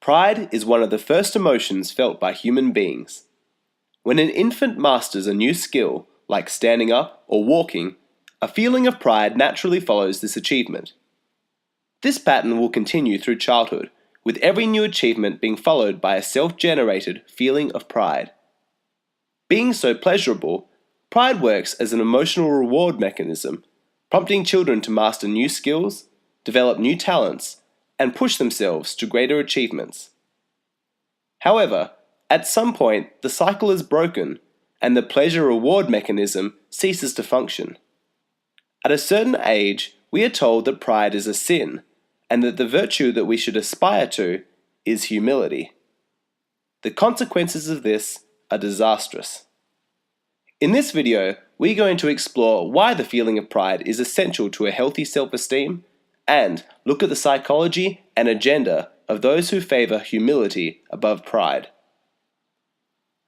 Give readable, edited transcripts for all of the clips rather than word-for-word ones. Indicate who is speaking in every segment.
Speaker 1: Pride is one of the first emotions felt by human beings. When an infant masters a new skill, like standing up or walking, a feeling of pride naturally follows this achievement. This pattern will continue through childhood, with every new achievement being followed by a self-generated feeling of pride. Being so pleasurable, pride works as an emotional reward mechanism, prompting children to master new skills, develop new talents, and push themselves to greater achievements. However, at some point, the cycle is broken and the pleasure-reward mechanism ceases to function. At a certain age, we are told that pride is a sin and that the virtue that we should aspire to is humility. The consequences of this are disastrous. In this video, we're going to explore why the feeling of pride is essential to a healthy self-esteem and look at the psychology and agenda of those who favor humility above pride.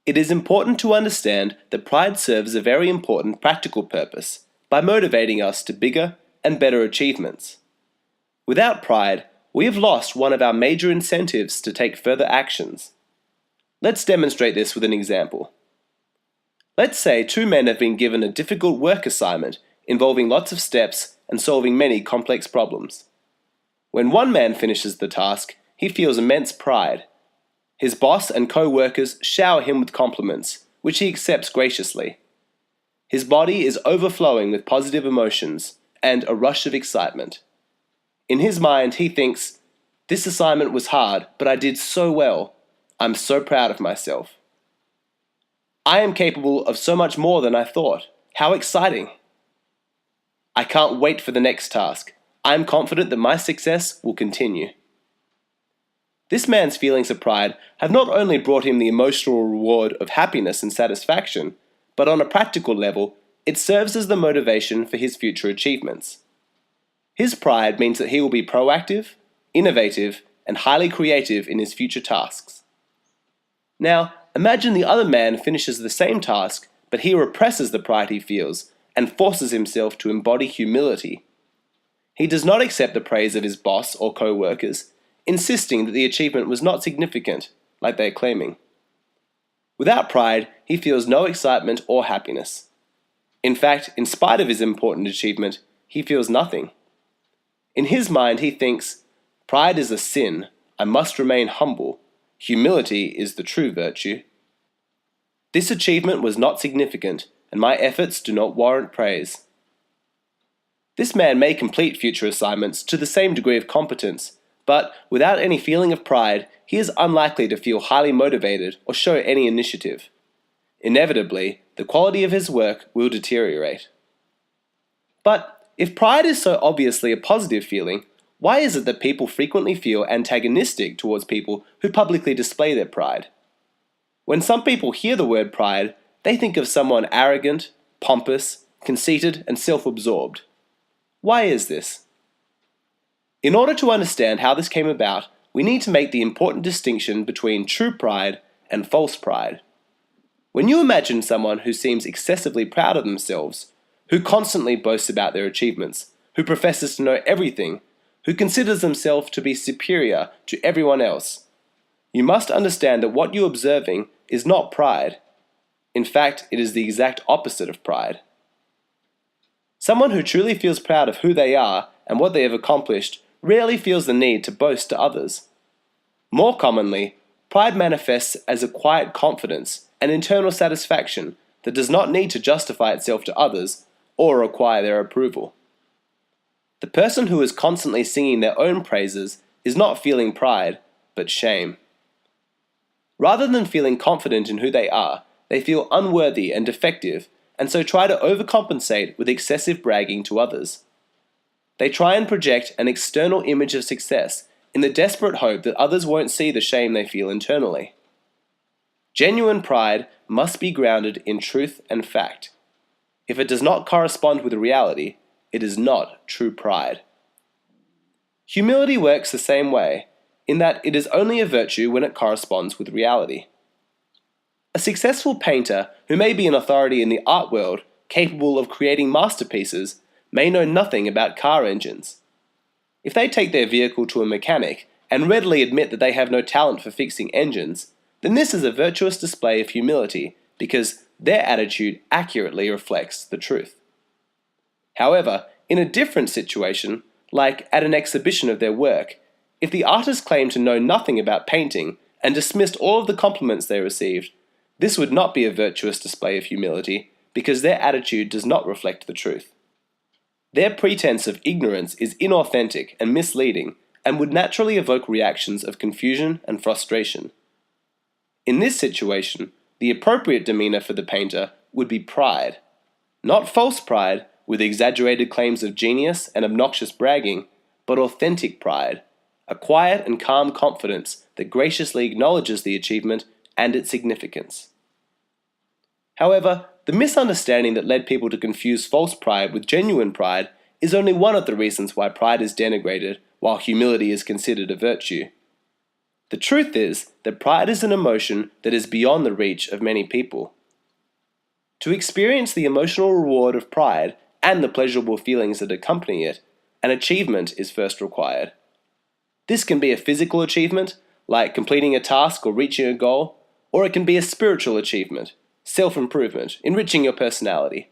Speaker 1: It is important to understand that pride serves a very important practical purpose by motivating us to bigger and better achievements. Without pride, we have lost one of our major incentives to take further actions. Let's demonstrate this with an example. Let's say two men have been given a difficult work assignment involving lots of steps and solving many complex problems. When one man finishes the task, he feels immense pride. His boss and co-workers shower him with compliments, which he accepts graciously. His body is overflowing with positive emotions and a rush of excitement. In his mind, he thinks, "This assignment was hard, but I did so well. I'm so proud of myself. I am capable of so much more than I thought. How exciting! I can't wait for the next task. I am confident that my success will continue." This man's feelings of pride have not only brought him the emotional reward of happiness and satisfaction, but on a practical level, it serves as the motivation for his future achievements. His pride means that he will be proactive, innovative, and highly creative in his future tasks. Now, imagine the other man finishes the same task, but he represses the pride he feels and forces himself to embody humility. He does not accept the praise of his boss or co-workers, insisting that the achievement was not significant, like they are claiming. Without pride, he feels no excitement or happiness. In fact, in spite of his important achievement, he feels nothing. In his mind, he thinks, "Pride is a sin. I must remain humble. Humility is the true virtue. This achievement was not significant, and my efforts do not warrant praise." This man may complete future assignments to the same degree of competence, but without any feeling of pride, he is unlikely to feel highly motivated or show any initiative. Inevitably, the quality of his work will deteriorate. But if pride is so obviously a positive feeling, why is it that people frequently feel antagonistic towards people who publicly display their pride? When some people hear the word pride, they think of someone arrogant, pompous, conceited, and self-absorbed. Why is this? In order to understand how this came about, we need to make the important distinction between true pride and false pride. When you imagine someone who seems excessively proud of themselves, who constantly boasts about their achievements, who professes to know everything, who considers themselves to be superior to everyone else, you must understand that what you're observing is not pride. In fact, it is the exact opposite of pride. Someone who truly feels proud of who they are and what they have accomplished rarely feels the need to boast to others. More commonly, pride manifests as a quiet confidence and internal satisfaction that does not need to justify itself to others or require their approval. The person who is constantly singing their own praises is not feeling pride, but shame. Rather than feeling confident in who they are, they feel unworthy and defective, and so try to overcompensate with excessive bragging to others. They try and project an external image of success in the desperate hope that others won't see the shame they feel internally. Genuine pride must be grounded in truth and fact. If it does not correspond with reality, it is not true pride. Humility works the same way, in that it is only a virtue when it corresponds with reality. A successful painter who may be an authority in the art world, capable of creating masterpieces, may know nothing about car engines. If they take their vehicle to a mechanic and readily admit that they have no talent for fixing engines, then this is a virtuous display of humility because their attitude accurately reflects the truth. However, in a different situation, like at an exhibition of their work, if the artist claimed to know nothing about painting and dismissed all of the compliments they received, this would not be a virtuous display of humility because their attitude does not reflect the truth. Their pretense of ignorance is inauthentic and misleading and would naturally evoke reactions of confusion and frustration. In this situation, the appropriate demeanor for the painter would be pride. Not false pride, with exaggerated claims of genius and obnoxious bragging, but authentic pride, a quiet and calm confidence that graciously acknowledges the achievement and its significance. However, the misunderstanding that led people to confuse false pride with genuine pride is only one of the reasons why pride is denigrated while humility is considered a virtue. The truth is that pride is an emotion that is beyond the reach of many people. To experience the emotional reward of pride and the pleasurable feelings that accompany it, an achievement is first required. This can be a physical achievement, like completing a task or reaching a goal, or it can be a spiritual achievement, self-improvement, enriching your personality.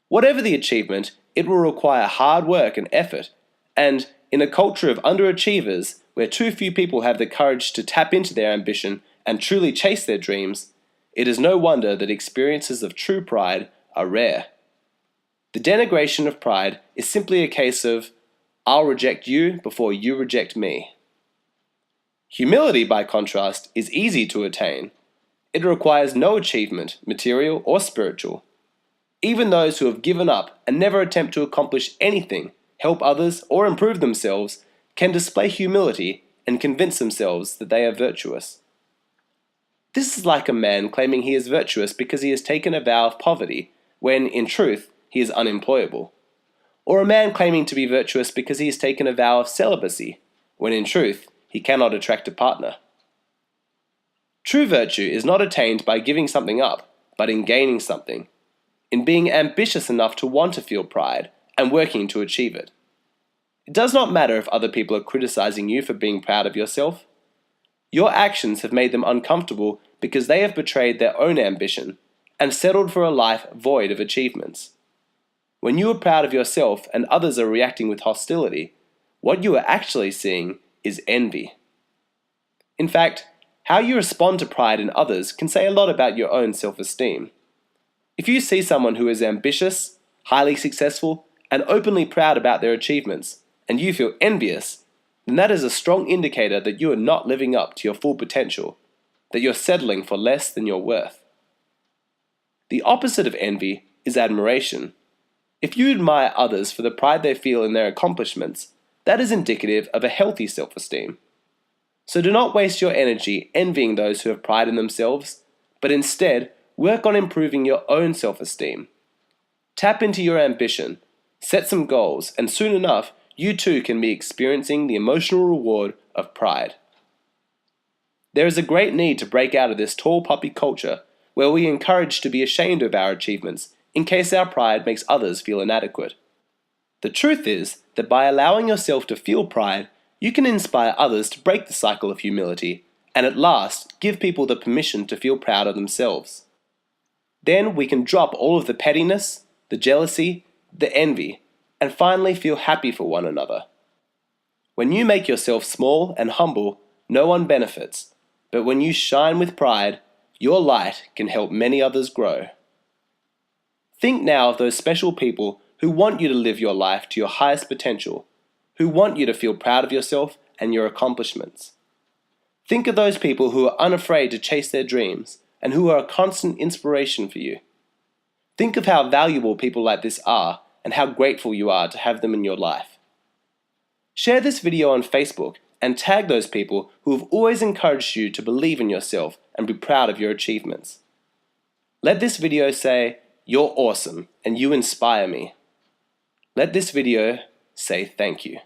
Speaker 1: Whatever the achievement, it will require hard work and effort, and in a culture of underachievers, where too few people have the courage to tap into their ambition and truly chase their dreams, it is no wonder that experiences of true pride are rare. The denigration of pride is simply a case of, I'll reject you before you reject me. Humility, by contrast, is easy to attain. It requires no achievement, material or spiritual. Even those who have given up and never attempt to accomplish anything, help others, or improve themselves can display humility and convince themselves that they are virtuous. This is like a man claiming he is virtuous because he has taken a vow of poverty, when, in truth, he is unemployable. Or a man claiming to be virtuous because he has taken a vow of celibacy, when in truth, he cannot attract a partner. True virtue is not attained by giving something up, but in gaining something, in being ambitious enough to want to feel pride and working to achieve it. It does not matter if other people are criticizing you for being proud of yourself. Your actions have made them uncomfortable because they have betrayed their own ambition and settled for a life void of achievements. When you are proud of yourself and others are reacting with hostility, what you are actually seeing is envy. In fact, how you respond to pride in others can say a lot about your own self-esteem. If you see someone who is ambitious, highly successful, and openly proud about their achievements, and you feel envious, then that is a strong indicator that you are not living up to your full potential, that you're settling for less than your worth. The opposite of envy is admiration. If you admire others for the pride they feel in their accomplishments, that is indicative of a healthy self-esteem. So do not waste your energy envying those who have pride in themselves, but instead work on improving your own self-esteem. Tap into your ambition, set some goals, and soon enough, you too can be experiencing the emotional reward of pride. There is a great need to break out of this tall poppy culture where we are encouraged to be ashamed of our achievements in case our pride makes others feel inadequate. The truth is that by allowing yourself to feel pride, you can inspire others to break the cycle of humility and at last give people the permission to feel proud of themselves. Then we can drop all of the pettiness, the jealousy, the envy, and finally feel happy for one another. When you make yourself small and humble, no one benefits, but when you shine with pride, your light can help many others grow. Think now of those special people who want you to live your life to your highest potential, who want you to feel proud of yourself and your accomplishments. Think of those people who are unafraid to chase their dreams and who are a constant inspiration for you. Think of how valuable people like this are and how grateful you are to have them in your life. Share this video on Facebook and tag those people who have always encouraged you to believe in yourself and be proud of your achievements. Let this video say, "You're awesome and you inspire me." Let this video say thank you.